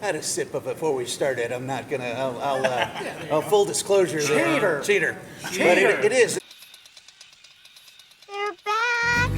had a sip of it before we started. I'm not gonna. I'll full disclosure. Cheater. But it is. They're back.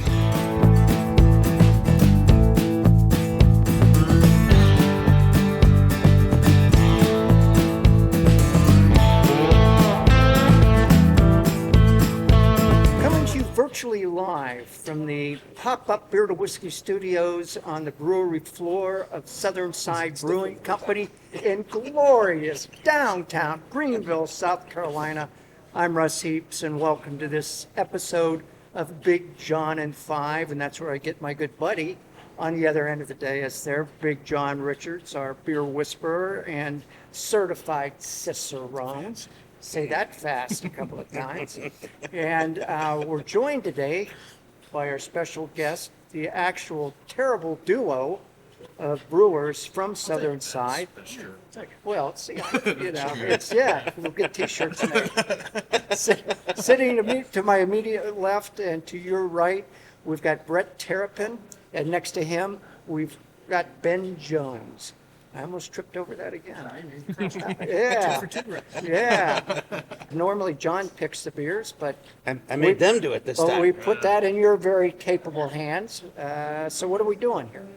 Coming to you virtually live from the pop-up beer to whiskey studios on the brewery floor of Southernside Brewing Company in glorious downtown Greenville, South Carolina. I'm Russ Heaps, and welcome to this episode of Big John and Five, and that's where I get my good buddy on the other end of the day is there, Big John Richards, our beer whisperer and certified cicerone. Say that fast a couple of times. And we're joined today by our special guest, the actual terrible duo of brewers from Southernside. Well, it's, we'll get t-shirts made. Sitting to my immediate left and to your right, we've got Brett Terrapin, and next to him, we've got Ben Jones. I almost tripped over that again. Yeah. Normally John picks the beers, but I made them do it this time. we put that in your very capable hands. So what are we doing here?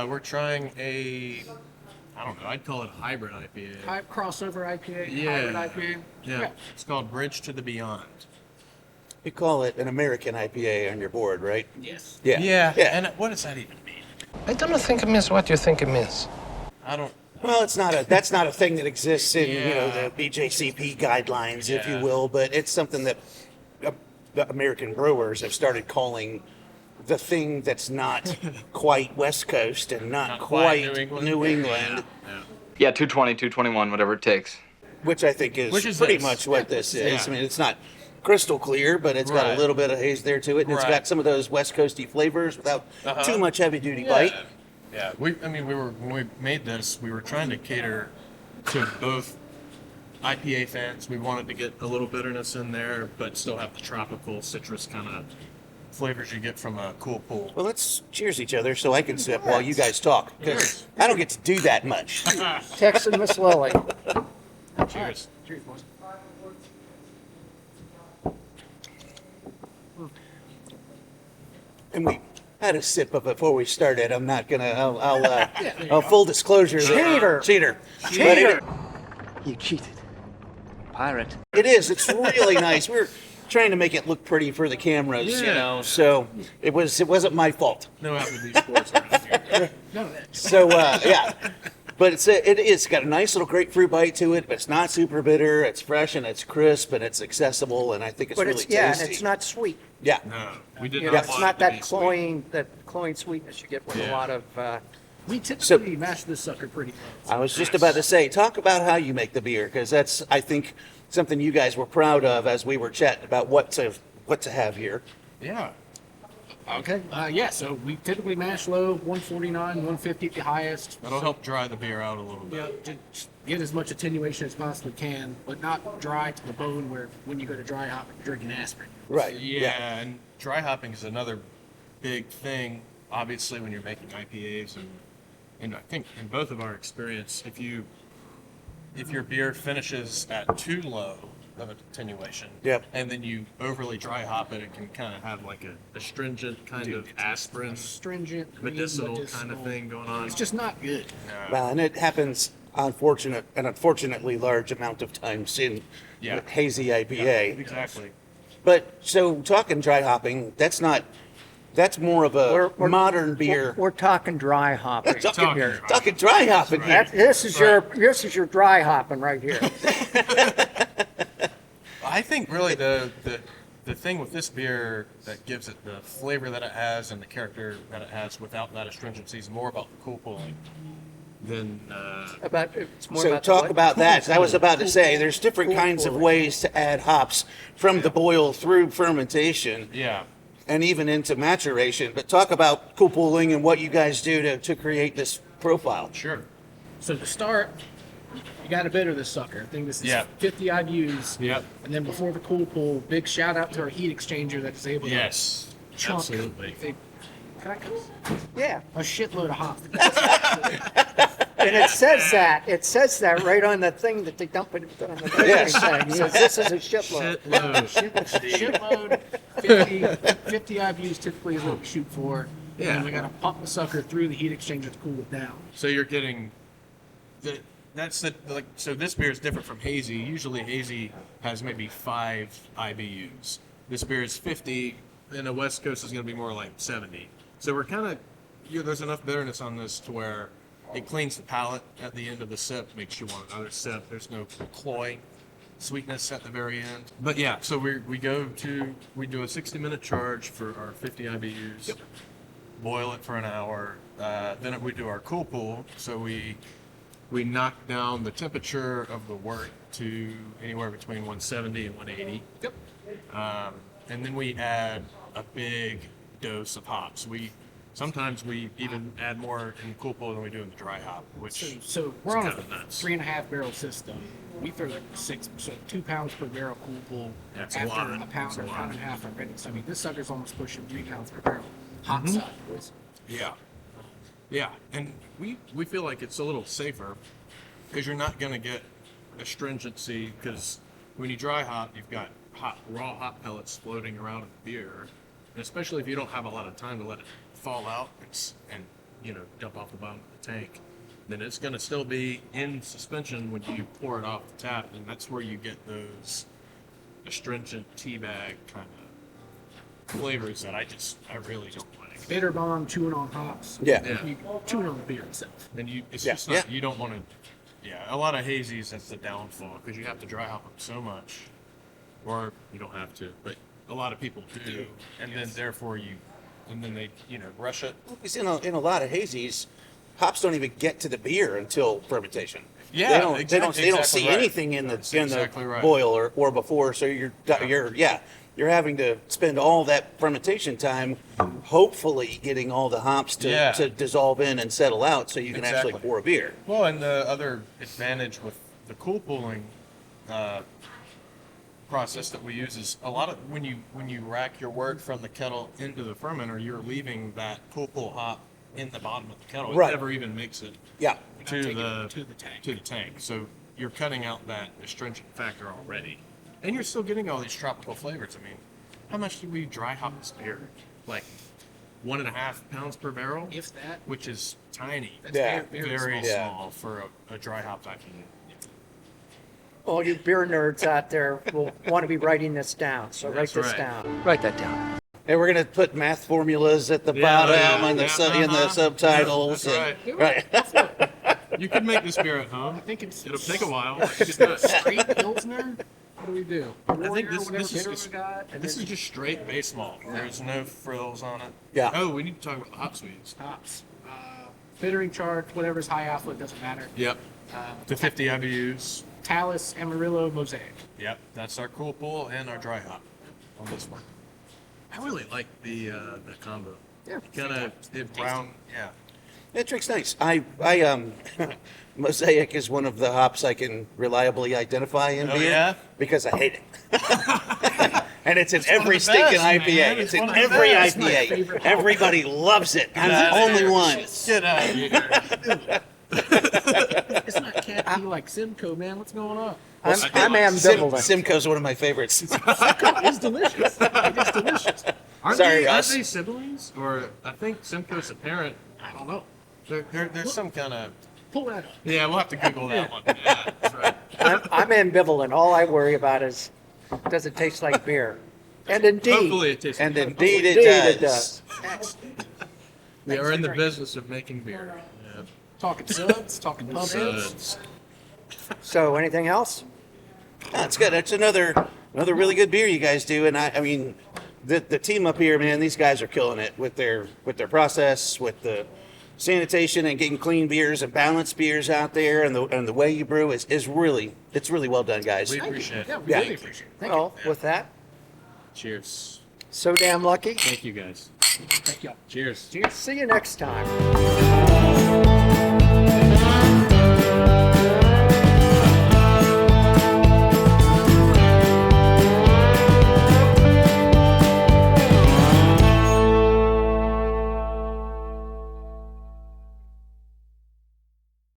We're trying I don't know, I'd call it a hybrid IPA. Crossover IPA, Yeah. hybrid IPA. Yeah, it's called Bridge to the Beyond. You call it an American IPA on your board, right? Yes. Yeah. And what does that even mean? I don't think it means what you think it means. I don't. Well, that's not a thing that exists in Yeah. the BJCP guidelines, if you Yeah. will, but it's something that the American brewers have started calling the thing that's not quite West Coast and not quite New England. Yeah, 220, 221, whatever it takes. Which I think is Which is pretty this. much what this is. Yeah. I mean, it's not crystal clear, but it's got a Right. little bit of haze there to it, and it's Right. got some of those West Coasty flavors without too much heavy-duty Yeah. bite. Yeah, when we made this, we were trying to cater to both IPA fans. We wanted to get a little bitterness in there, but still have the tropical citrus kind of flavors you get from a cool pool. Well, let's cheers each other so I can sip while you guys talk, because I don't get to do that much. Texan Miss Lily. Cheers. Cheers, boys. And we had a sip of it before we started. I'm not gonna. I'll full disclosure. Cheater. But You cheated. Pirate. it is. It's really nice. We're trying to make it look pretty for the cameras, Yeah. So it wasn't my fault. No Applebee's sports around here. None of that. So yeah. But it's got a nice little grapefruit bite to it, but it's not super bitter. It's fresh and it's crisp and it's accessible, and I think it's But really it's, and tasty. it's not sweet. Yeah. No, we did You not know, it's want not it to that be sweet. cloying sweetness you get with a Yeah. lot of. We typically mash this sucker pretty low. I was just about to say, talk about how you make the beer, because that's, I think, something you guys were proud of as we were chatting about what to have here. Yeah. Okay. So we typically mash low, 149, 150 at the highest. That'll help dry the beer out a little bit. Yeah, to get as much attenuation as possibly can, but not dry to the bone where when you go to dry hop, you're drinking aspirin. Right. Yeah, and dry hopping is another big thing, obviously, when you're making IPAs, and I think in both of our experience, if your beer finishes at too low of attenuation, Yep. and then you overly dry hop it, it can kind of have like a astringent kind of aspirin, Astringent, green, medicinal kind of thing going on. It's just not good. Well, and it happens unfortunately large amount of times in Yeah. hazy IPA. Exactly. But so talking dry hopping, that's more of a modern beer. We're talking dry hopping. Talking dry hopping here. This is your dry hopping right here. I think really the thing with this beer that gives it the flavor that it has and the character that it has without that astringency is more about the cool pulling than It's more So about talk what? about that. I was about to say there's different kinds of ways to add hops from the boil through fermentation yeah. and even into maturation. But talk about cool pulling and what you guys do to create this profile. Sure. So to start, you got to bitter this sucker. I think this is Yeah. 50 IBUs. Yep. And then before the cool pull, big shout out to our heat exchanger that is able Yes. to chunk Absolutely. Can I Yeah. a shitload of hop. And it says that right on the thing that they dump it on the Yes. thing. It says this is a shitload. Shitload, 50 IBUs typically is what we shoot for. And Yeah. then we got to pump the sucker through the heat exchanger to cool it down. So you're getting so this beer is different from hazy. Usually hazy has maybe 5 IBUs. This beer is 50, and the West Coast is going to be more like 70. So we're kind of there's enough bitterness on this to where it cleans the palate at the end of the sip, makes you want another sip. There's no cloy sweetness at the very end. But yeah, so we do a 60-minute charge for our 50 IBUs. Yep. Boil it for an hour. Then we do our cool pool. So we knock down the temperature of the wort to anywhere between 170 and 180. Yep. And then we add a big dose of hops. Sometimes we even add more in the cool pool than we do in the dry hop, which So we're on a kind of nuts. 3.5 barrel system. We throw like 2 pounds per barrel cool pool. That's a after lot. a pound That's a or lot. pound and a half already. So I mean, this sucker's almost pushing 3 pounds per barrel. Hot side, boys. Yeah. Yeah. And we feel like it's a little safer because you're not going to get astringency, because when you dry hop, you've got raw hop pellets floating around in the beer. And especially if you don't have a lot of time to let it fall out and dump off the bottom of the tank, then it's going to still be in suspension when you pour it off the tap, and that's where you get those astringent teabag kind of flavors that I really don't like. Bitter bomb, chewing on hops. Yeah. Yeah. You chewing on the beer itself. And it's Yeah, just not, yeah. you don't want to, a lot of hazies, that's the downfall, because you have to dry hop them so much, or you don't have to, but a lot of people do, and then therefore they rush it. Because in a lot of hazies, hops don't even get to the beer until fermentation. Yeah, they don't see exactly right. anything in the exactly right. boil or before. So you're having to spend all that fermentation time, hopefully getting all the hops to dissolve in and settle out, so you can actually Exactly. pour a beer. Well, and the other advantage with the cool pooling process that we use is a lot of when you rack your wort from the kettle into the fermenter, you're leaving that cool pool hop in the bottom of the kettle. It Right. never even makes it Yeah. to taking the it to the tank. to the tank. So you're cutting out that astringent factor already, and you're still getting all these tropical flavors. I mean, how much do we dry hop this beer? Like 1.5 pounds per barrel, If that, which is tiny. that's Yeah. Very Yeah. small for a dry hop IPA. All you beer nerds out there will want to be writing this down, so write That's this right. down. Write that down. And we're gonna put math formulas at the Yeah, bottom yeah, and yeah, in the subtitles. That's and- right. right. You can make this beer at home. I think it's It'll take a while. Just a straight Pilsner. What do we do? I think Warrior, this whatever is bitter just, we got, and this then is just straight base malt. There's no frills on it. Yeah. Oh, we need to talk about the hop sweets. hops. Bittering charge, whatever's high alpha, it doesn't matter. Yep. Uh, The 50 IBUs. Talus, Amarillo, Mosaic. Yep. That's our cool pool and our dry hop on this one. I really like the combo. Yeah. Kind of brown. Yeah. That drink's nice. I Mosaic is one of the hops I can reliably identify in Oh, beer yeah? because I hate it. And it's in one of every the stinking best, IPA. man. It's It's in one of the every best. My IPA. favorite hop. Everybody loves it. I'm Get the out of only here. one. Get out of here. It's not cappy like Simcoe, man. What's going on? I'm Sim- ambivalent. Simcoe's one of my favorites. It's delicious. It's delicious. Aren't Sorry, they, Russ. Aren't they siblings? Or I think Simcoe's a parent. I don't know. There's some kind of. Pull that up. Yeah, we'll have to Google that one. Yeah, that's right. I'm ambivalent. All I worry about is, does it taste like beer? And indeed, Hopefully it tastes And good. indeed it Indeed does. it does. We are in the drink. business of making beer. Yeah. Talking suds, talking pumpkins. Suds. So, anything else? That's good. That's another really good beer you guys do. And I mean, the team up here, man, these guys are killing it with their process, with the sanitation and getting clean beers and balanced beers out there, and the way you brew is really well done, guys. We appreciate Yeah, it. we Yeah. really appreciate it. Thank Well, with that, Cheers. so damn lucky. Thank you guys. you. Thank y'all. Cheers. Cheers. See you next time.